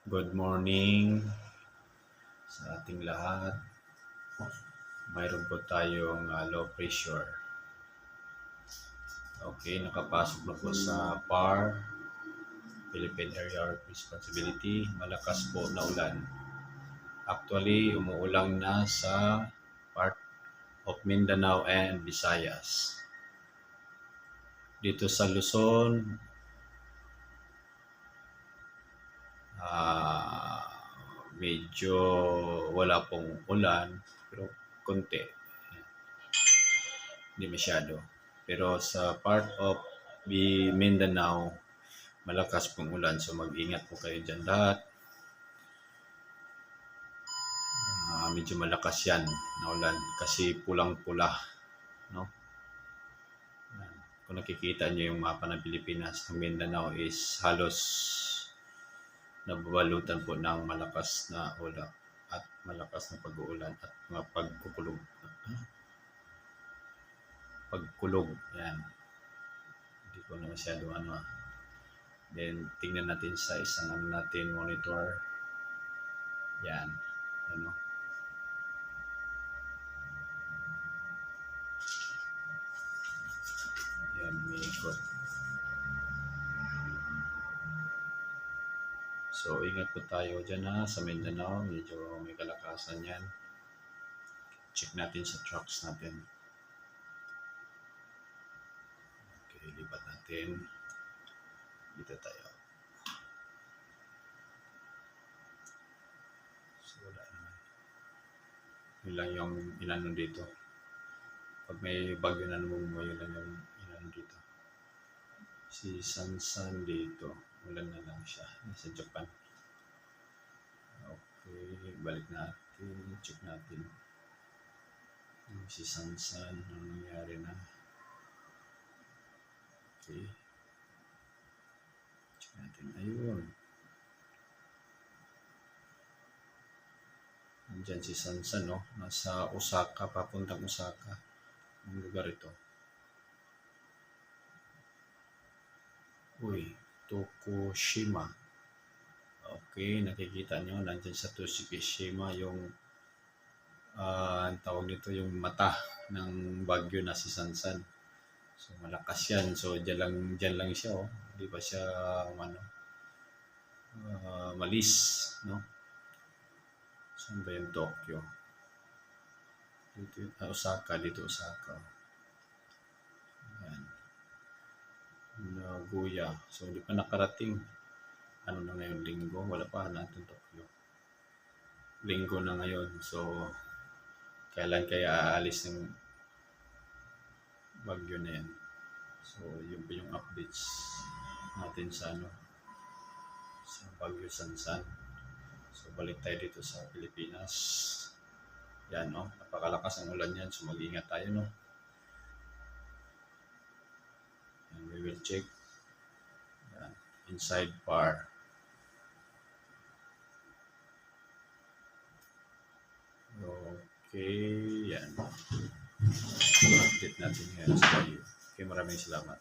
Good morning sa ating lahat. Mayroon po tayong low pressure. Okay, nakapasok na po sa PAR, Philippine Area of Responsibility. Malakas po na ulan. Actually, umuulan na sa part of Mindanao and Visayas. Dito sa Luzon, medyo wala pong ulan, pero konti. Hindi masyado. Pero sa part of Mindanao, malakas pong ulan. So mag-ingat po kayo dyan lahat. Medyo malakas yan na ulan kasi pulang-pula. No? Kung nakikita nyo yung mapa ng Pilipinas, ang Mindanao is halos nababalutan po ng malakas na ulan at malakas na pag-uulan at mga pagkukulog. Pagkulog, yan. Hindi ko na masyado Then, tingnan natin sa isang natin monitor. Yan. Ano? Yan, may ikot. So, ingat po tayo dyan sa Mindanao. Medyo may kalakasan yan. Check natin sa trucks natin. Okay, lipat natin. Dito tayo. So, wala naman. Yun lang yung inano dito. Pag may bagyo na naman mo, yun lang yung inano dito. Si Sansan dito. Ulan na lang siya. Nasa Japan. Okay, balik natin. Check natin. Si Sansan, ano nangyari na. Okay. Check natin. Ayun. Nandiyan si Sansan, no? Nasa Osaka, papuntang Osaka. Ang lugar ito. Uy, Tokushima. Okay, nakikita nyo, nandiyan sa Tokushima yung ang tawag nito yung mata ng bagyo na si Sansan. So malakas yan. So dyan lang siya, oh. Di ba siya malis, no? Saan ba yung Tokyo? Dito, Osaka, Osaka. Ayan. Nagoya. So hindi pa nakarating. Ano na ngayon, linggo? Wala pa natin Tokyo. Linggo na ngayon. So kailan kaya aalis ng bagyo na yan? So yun po yung updates natin sa sa Bagyo Sansan. So balik tayo dito sa Pilipinas. Yan, no? Napakalakas ang ulan yan. So mag-ingat tayo, no? And we will check. Yan. Inside PAR. Okay. Yan. Update natin ngayon sa Bagyo. Okay, maraming salamat.